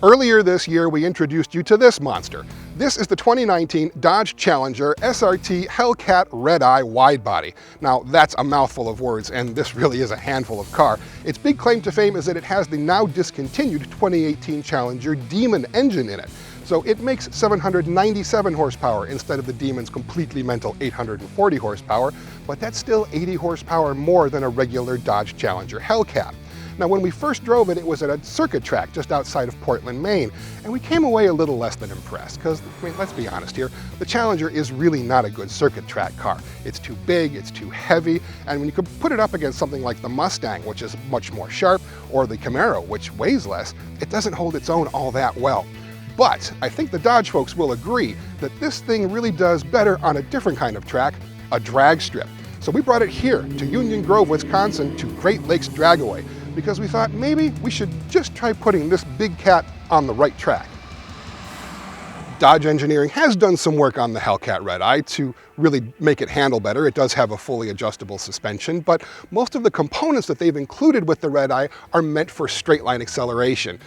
Earlier this year, we introduced you to this monster. This is the 2019 Dodge Challenger SRT Hellcat Redeye widebody. Now, that's a mouthful of words, and this really is a handful of car. Its big claim to fame is that it has the now discontinued 2018 Challenger Demon engine in it. So it makes 797 horsepower instead of the Demon's completely mental 840 horsepower, but that's still 80 horsepower more than a regular Dodge Challenger Hellcat. Now, when we first drove it, it was at a circuit track just outside of Portland, Maine, and we came away a little less than impressed because, I mean, let's be honest here, the Challenger is really not a good circuit track car. It's too big, it's too heavy, and when you could put it up against something like the Mustang, which is much more sharp, or the Camaro, which weighs less, it doesn't hold its own all that well. But I think the Dodge folks will agree that this thing really does better on a different kind of track, a drag strip. So we brought it here to Union Grove, Wisconsin, to Great Lakes Dragaway, because we thought maybe we should just try putting this big cat on the right track. Dodge Engineering has done some work on the Hellcat Redeye to really make it handle better. It does have a fully adjustable suspension, but most of the components that they've included with the Redeye are meant for straight line acceleration.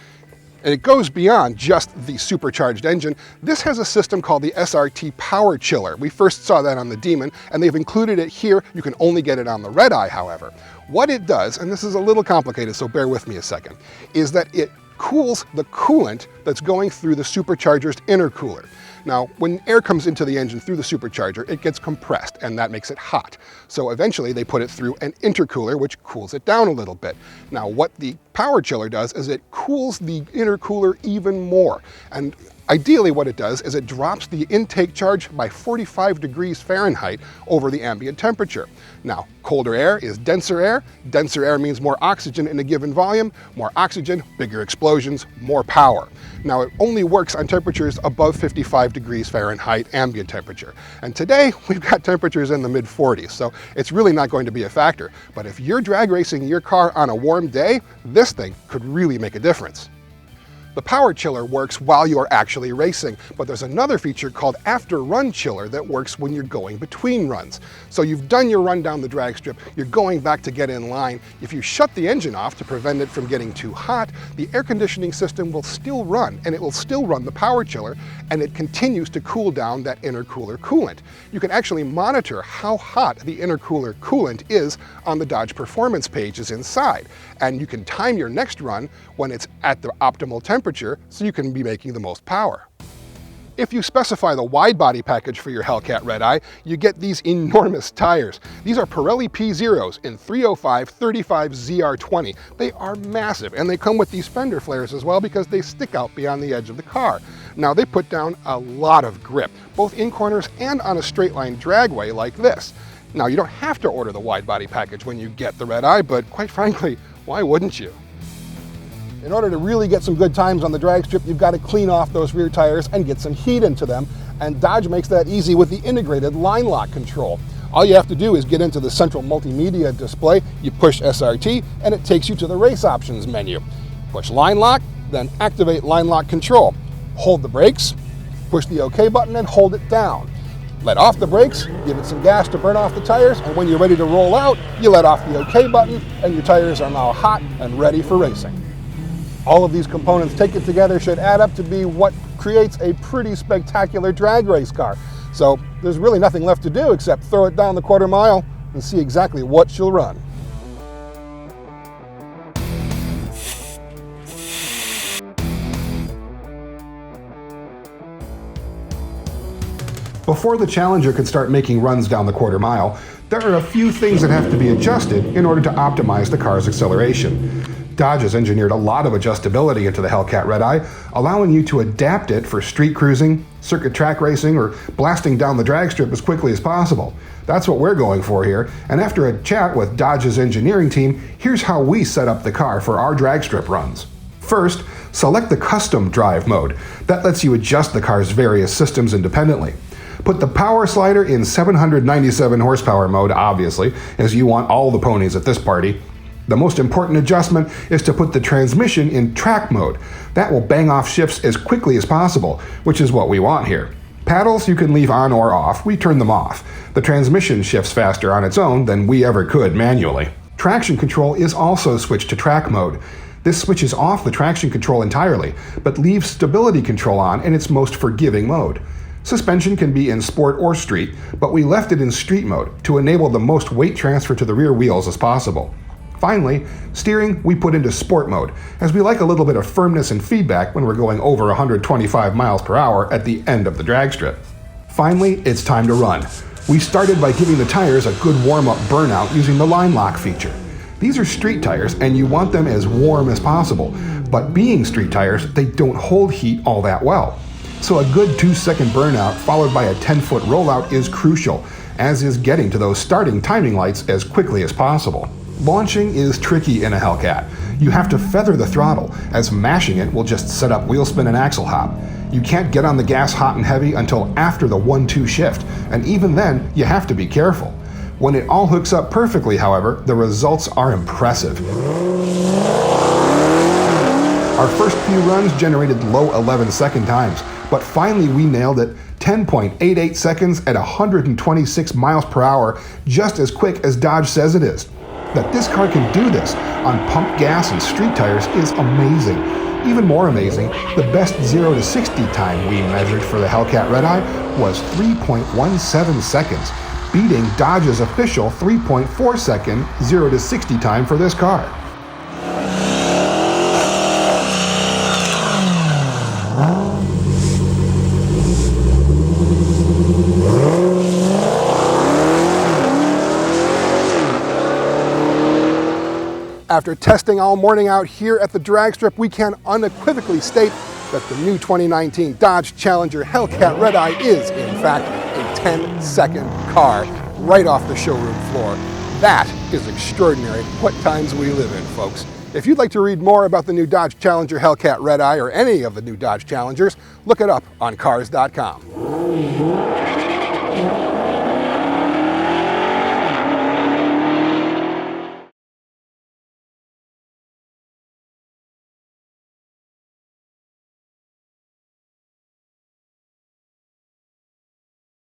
And it goes beyond just the supercharged engine. This has a system called the SRT Power Chiller. We first saw that on the Demon, and they've included it here. You can only get it on the Redeye, however. What it does, and this is a little complicated, so bear with me a second, is that it cools the coolant that's going through the supercharger's intercooler. Now, when air comes into the engine through the supercharger, it gets compressed, and that makes it hot. So eventually they put it through an intercooler, which cools it down a little bit. Now, what the power chiller does is it cools the intercooler even more. And ideally what it does is it drops the intake charge by 45 degrees Fahrenheit over the ambient temperature. Now, colder air is denser air. Denser air means more oxygen in a given volume. More oxygen, bigger explosions, more power. Now, it only works on temperatures above 55 degrees Fahrenheit ambient temperature. And today, we've got temperatures in the mid-40s, so it's really not going to be a factor. But if you're drag racing your car on a warm day, this thing could really make a difference. The power chiller works while you're actually racing, but there's another feature called after run chiller that works when you're going between runs. So you've done your run down the drag strip, you're going back to get in line. If you shut the engine off to prevent it from getting too hot, the air conditioning system will still run, and it will still run the power chiller, and it continues to cool down that intercooler coolant. You can actually monitor how hot the intercooler coolant is on the Dodge performance pages inside, and you can time your next run when it's at the optimal temperature so you can be making the most power. If you specify the wide body package for your Hellcat Redeye, you get these enormous tires. These are Pirelli P0s in 305/35 ZR20. They are massive, and they come with these fender flares as well because they stick out beyond the edge of the car. Now, they put down a lot of grip, both in corners and on a straight line dragway like this. Now, you don't have to order the wide body package when you get the Redeye, but quite frankly, why wouldn't you? In order to really get some good times on the drag strip, you've got to clean off those rear tires and get some heat into them, and Dodge makes that easy with the integrated line lock control. All you have to do is get into the central multimedia display, you push SRT, and it takes you to the race options menu. Push line lock, then activate line lock control. Hold the brakes, push the OK button, and hold it down. Let off the brakes, give it some gas to burn off the tires, and when you're ready to roll out, you let off the OK button, and your tires are now hot and ready for racing. All of these components taken together should add up to be what creates a pretty spectacular drag race car. So there's really nothing left to do except throw it down the quarter mile and see exactly what she'll run. Before the Challenger could start making runs down the quarter mile, there are a few things that have to be adjusted in order to optimize the car's acceleration. Dodge has engineered a lot of adjustability into the Hellcat Redeye, allowing you to adapt it for street cruising, circuit track racing, or blasting down the drag strip as quickly as possible. That's what we're going for here, and after a chat with Dodge's engineering team, here's how we set up the car for our drag strip runs. First, select the custom drive mode. That lets you adjust the car's various systems independently. Put the power slider in 797 horsepower mode, obviously, as you want all the ponies at this party. The most important adjustment is to put the transmission in track mode. That will bang off shifts as quickly as possible, which is what we want here. Paddles you can leave on or off. We turn them off. The transmission shifts faster on its own than we ever could manually. Traction control is also switched to track mode. This switches off the traction control entirely, but leaves stability control on in its most forgiving mode. Suspension can be in sport or street, but we left it in street mode to enable the most weight transfer to the rear wheels as possible. Finally, steering we put into sport mode, as we like a little bit of firmness and feedback when we're going over 125 miles per hour at the end of the drag strip. Finally, it's time to run. We started by giving the tires a good warm-up burnout using the line lock feature. These are street tires and you want them as warm as possible, but being street tires, they don't hold heat all that well. So a good 2-second burnout followed by a 10-foot rollout is crucial, as is getting to those starting timing lights as quickly as possible. Launching is tricky in a Hellcat. You have to feather the throttle, as mashing it will just set up wheel spin and axle hop. You can't get on the gas hot and heavy until after the 1-2 shift, and even then, you have to be careful. When it all hooks up perfectly, however, the results are impressive. Our first few runs generated low 11-second times, but finally we nailed it 10.88 seconds at 126 miles per hour, just as quick as Dodge says it is. That this car can do this on pumped gas and street tires is amazing. Even more amazing, the best 0 to 60 time we measured for the Hellcat Redeye was 3.17 seconds, beating Dodge's official 3.4 second 0 to 60 time for this car. After testing all morning out here at the drag strip, we can unequivocally state that the new 2019 Dodge Challenger Hellcat Redeye is, in fact, a 10-second car right off the showroom floor. That is extraordinary. What times we live in, folks. If you'd like to read more about the new Dodge Challenger Hellcat Redeye or any of the new Dodge Challengers, look it up on Cars.com.